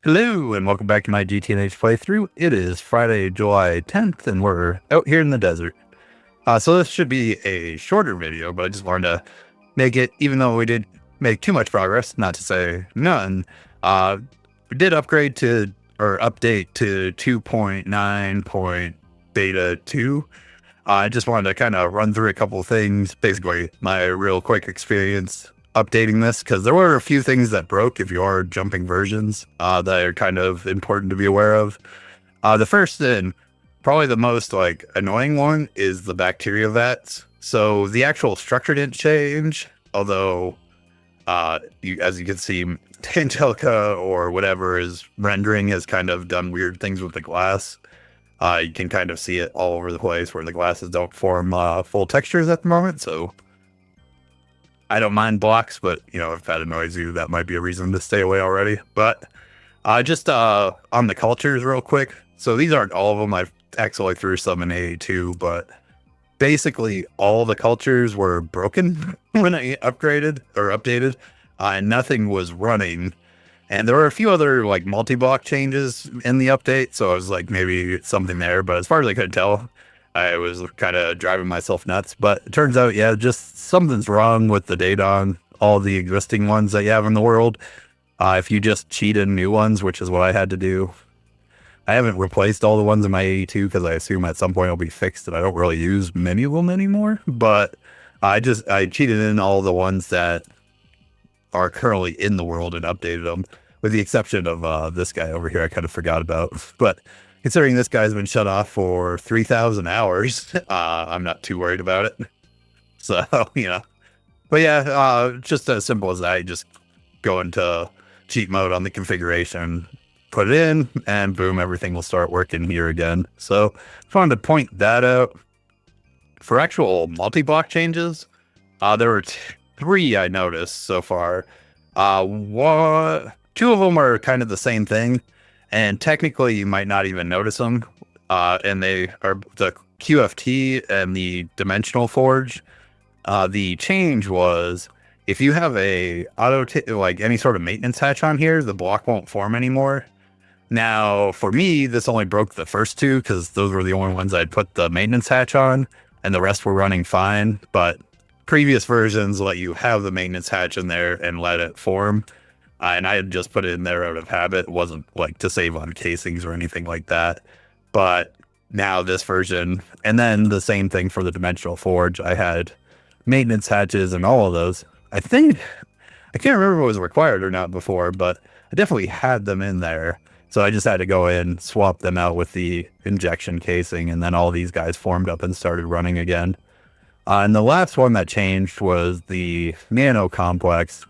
Hello and welcome back to my GTNH playthrough. It is Friday, July 10th, and we're out here in the desert. So this should be a shorter video, but I just wanted to make it, even though we didn't make too much progress, not to say none, we did upgrade to, or update to 2.9 beta 2. I just wanted to kind of run through a couple of things, basically my real quick experience updating this, because there were a few things that broke if you are jumping versions that are kind of important to be aware of. The first and probably the most annoying one is the bacteria vats. So the actual structure didn't change, although as you can see, Tangelica or whatever is rendering has kind of done weird things with the glass. You can kind of see it all over the place where the glasses don't form full textures at the moment. So I don't mind blocks, but if that annoys you, that might be a reason to stay away already. But just on the cultures real quick. So these aren't all of them. I've actually threw some in A2, but basically all the cultures were broken when I upgraded or updated, and nothing was running. And there were a few other multi-block changes in the update, so I was like, maybe something there. But as far as I could tell, I was kind of driving myself nuts. But it turns out, yeah, just something's wrong with the data on all the existing ones that you have in the world. If you just cheat in new ones, which is what I had to do. I haven't replaced all the ones in my 82 because I assume at some point it'll be fixed and I don't really use many of them anymore. But I cheated in all the ones that are currently in the world and updated them, with the exception of this guy over here I kind of forgot about. But considering this guy's been shut off for 3,000 hours, I'm not too worried about it. So, But yeah, just as simple as that. You just go into cheat mode on the configuration, put it in, and boom, everything will start working here again. So I wanted to point that out. For actual multi-block changes, there were three I noticed so far. Two of them are kind of the same thing, and technically you might not even notice them. And they are the QFT and the dimensional forge. The change was if you have a any sort of maintenance hatch on here, the block won't form anymore. Now, for me, this only broke the first two because those were the only ones I'd put the maintenance hatch on, and the rest were running fine. But previous versions let you have the maintenance hatch in there and let it form. And I had just put it in there out of habit. It wasn't to save on casings or anything like that. But now this version, and then the same thing for the dimensional forge, I had maintenance hatches and all of those. I can't remember if it was required or not before, but I definitely had them in there. So I just had to go in, swap them out with the injection casing, and then all these guys formed up and started running again. And the last one that changed was the nano complex.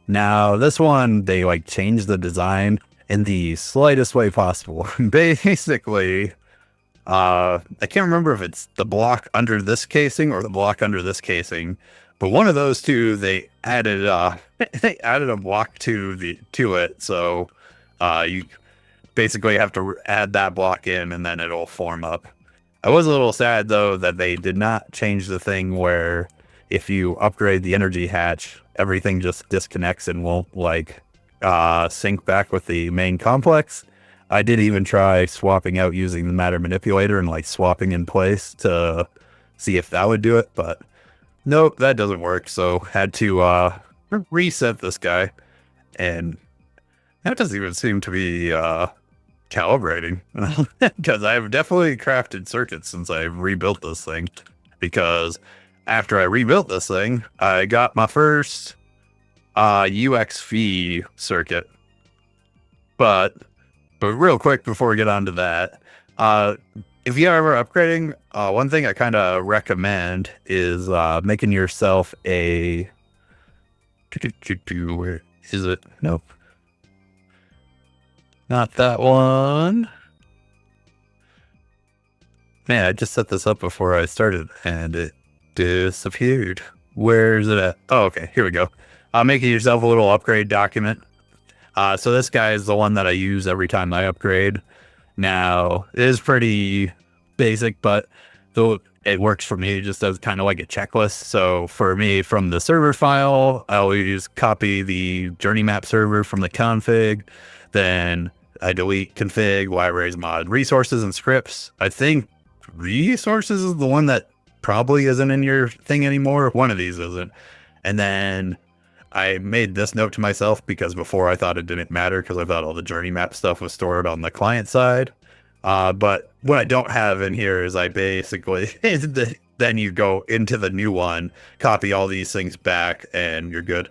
Now, this one, they changed the design in the slightest way possible. Basically, I can't remember if it's the block under this casing or the block under this casing, but one of those two, they added a block to it. So you basically have to add that block in and then it'll form up. I was a little sad though that they did not change the thing where if you upgrade the energy hatch, everything just disconnects and won't sync back with the main complex. I did even try swapping out using the matter manipulator and swapping in place to see if that would do it, but nope, that doesn't work. So had to reset this guy, and that doesn't even seem to be calibrating because I've definitely crafted circuits since I rebuilt this thing. Because after I rebuilt this thing, I got my first UXV circuit. But real quick before we get on to that, if you're ever upgrading, one thing I kind of recommend is making yourself a... Where is it? Nope. Not that one. Man, I just set this up before I started and it disappeared. Where is it at? Oh, okay. Here we go. Making yourself a little upgrade document. So this guy is the one that I use every time I upgrade. Now, it is pretty basic, but though it works for me just as kind of like a checklist. So for me, from the server file, I always copy the journey map server from the config, then I delete config, libraries, mod, resources, and scripts. I think resources is the one that probably isn't in your thing anymore. One of these isn't. And then I made this note to myself because before I thought it didn't matter because I thought all the journey map stuff was stored on the client side. But what I don't have in here is I basically, then you go into the new one, copy all these things back, and you're good.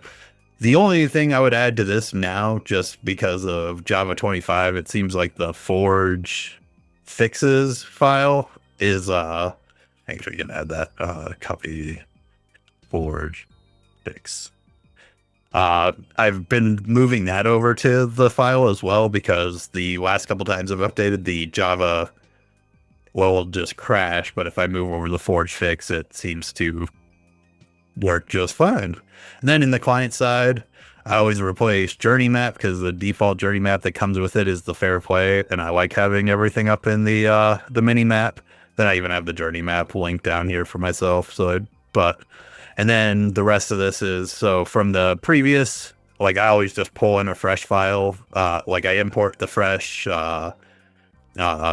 The only thing I would add to this now, just because of Java 25, it seems like the Forge fixes file is, actually you can add that, copy Forge fix. I've been moving that over to the file as well because the last couple times I've updated the Java, well, it'll just crash, but if I move over the Forge fix, it seems to work just fine. And then in the client side, I always replace journey map because the default journey map that comes with it is the fair play, and I like having everything up in the mini map. Then I even have the journey map linked down here for myself. And then the rest of this is, so from the previous, like I always just pull in a fresh file, like I import the fresh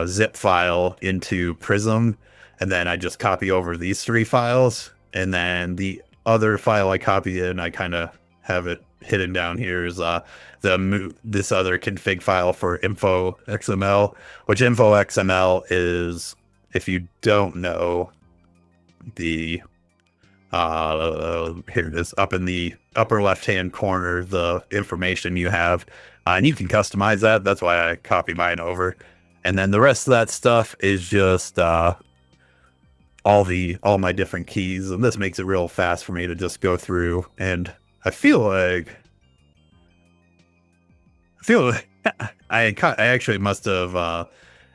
zip file into Prism, and then I just copy over these 3 files, and then the other file I copy in, I kind of have it hidden down here is this other config file for info XML, which info XML is, if you don't know, the here it is, up in the upper left hand corner, the information you have, and you can customize that. That's why I copy mine over. And then the rest of that stuff is just all my different keys, and this makes it real fast for me to just go through. And I feel like I actually must have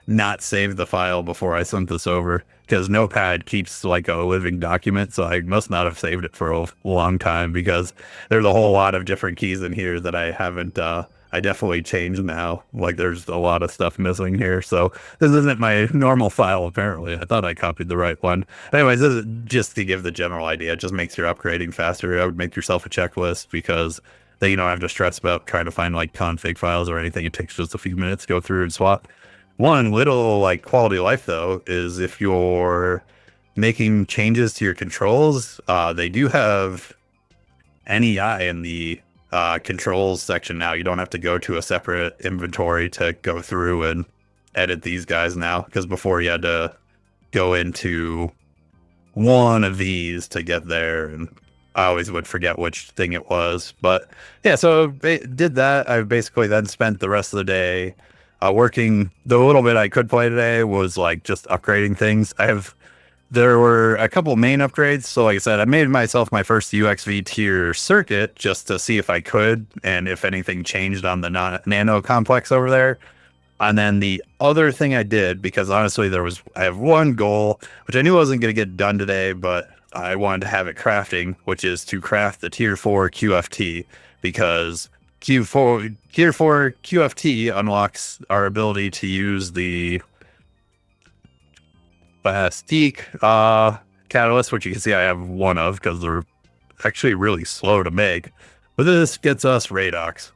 not saved the file before I sent this over, because Notepad keeps like a living document, so I must not have saved it for a long time, because there's a whole lot of different keys in here that I haven't I definitely changed now. Like there's a lot of stuff missing here, so this isn't my normal file apparently. I thought I copied the right one. Anyways, this is just to give the general idea. It just makes your upgrading faster. I would make yourself a checklist, because then you don't have to stress about trying to find like config files or anything. It takes just a few minutes to go through and swap. One little like quality of life though is if you're making changes to your controls, they do have NEI in the controls section now. You don't have to go to a separate inventory to go through and edit these guys now, because before you had to go into one of these to get there, and I always would forget which thing it was. But yeah, so did that. I basically then spent the rest of the day working. The little bit I could play today was like just upgrading things. There were a couple main upgrades. So like I said, I made myself my first UXV tier circuit just to see if I could, and if anything changed on the nano complex over there. And then the other thing I did, because honestly I have one goal, which I knew I wasn't going to get done today, but I wanted to have it crafting, which is to craft the tier 4 QFT, because tier 4 QFT unlocks our ability to use the plastique catalyst, which you can see I have one of because they're actually really slow to make. But this gets us Radox,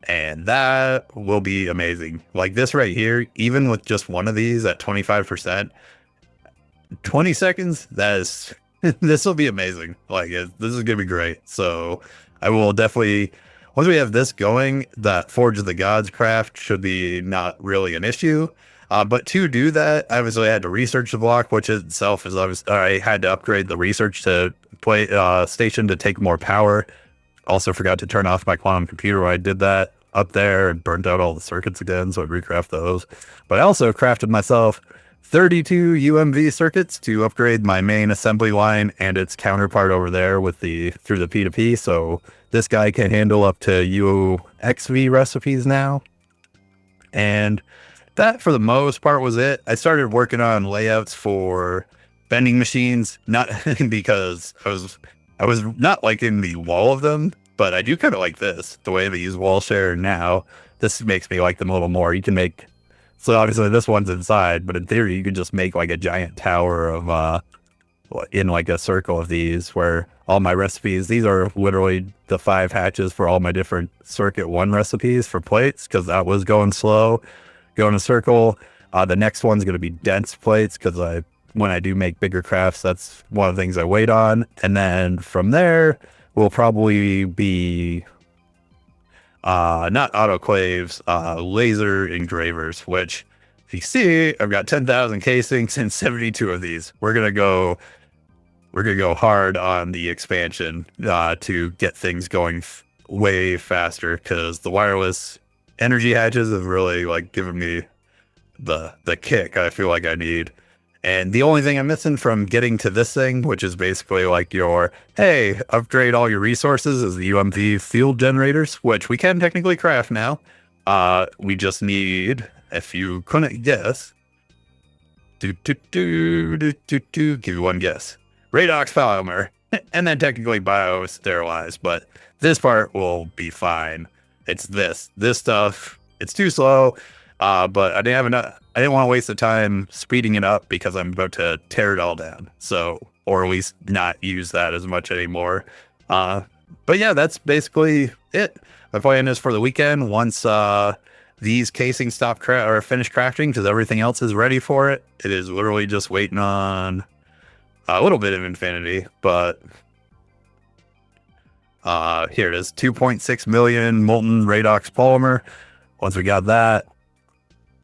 and that will be amazing. Like this right here, even with just one of these at 25%, 20 seconds, this will be amazing. Like this is gonna be great. So I will definitely, once we have this going, that Forge of the Gods craft should be not really an issue. But to do that, obviously I had to research the block, which itself is obviously, I had to upgrade the research to play station to take more power. Also forgot to turn off my quantum computer when I did that up there, and burnt out all the circuits again, so I recraft those. But I also crafted myself 32 UMV circuits to upgrade my main assembly line and its counterpart over there with through the P2P. So this guy can handle up to UXV recipes now. And that for the most part was it. I started working on layouts for vending machines, not because I was not liking the wall of them, but I do kind of like this, the way they use wall share now. This makes me like them a little more. You can make, so obviously this one's inside, but in theory you could just make like a giant tower of in like a circle of these where all my recipes, these are literally the 5 hatches for all my different circuit 1 recipes for plates, because that was going slow, going a circle. The next one's going to be dense plates, because when I do make bigger crafts, that's one of the things I wait on. And then from there will probably be not autoclaves, laser engravers, which if you see, I've got 10,000 casings and 72 of these. We're gonna go hard on the expansion to get things going way faster, because the wireless energy hatches have really like given me the kick I feel like I need. And the only thing I'm missing from getting to this thing, which is basically like your, hey, upgrade all your resources, is the UMV field generators, which we can technically craft now. We just need, if you couldn't guess, give you one guess. Redox polymer, and then technically biosterilized, but this part will be fine. It's this stuff. It's too slow, but I didn't have enough. I didn't want to waste the time speeding it up because I'm about to tear it all down. So, or at least not use that as much anymore. But yeah, that's basically it. My plan is for the weekend, once these casings stop or finish crafting, because everything else is ready for it. It is literally just waiting on a little bit of infinity, but here it is, 2.6 million molten redox polymer. Once we got that,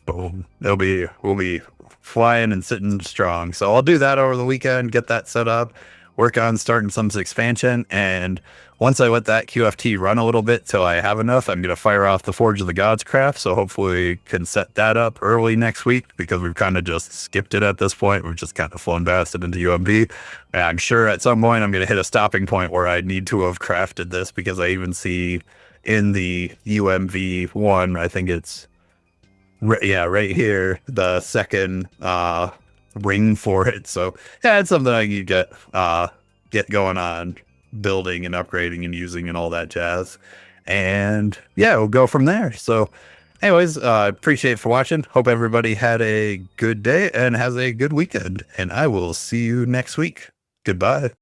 boom, we'll be flying and sitting strong. So I'll do that over the weekend, get that set up, work on starting some expansion, and once I let that QFT run a little bit till I have enough, I'm going to fire off the Forge of the Gods craft, so hopefully can set that up early next week, because we've kind of just skipped it at this point. We've just kind of flown past it into UMV. And I'm sure at some point I'm going to hit a stopping point where I need to have crafted this, because I even see in the UMV one, I think it's right here, the second ring for it. So yeah, it's something I can get going on, building and upgrading and using and all that jazz. And yeah, we'll go from there. So anyways, appreciate it for watching. Hope everybody had a good day and has a good weekend, and I will see you next week. Goodbye.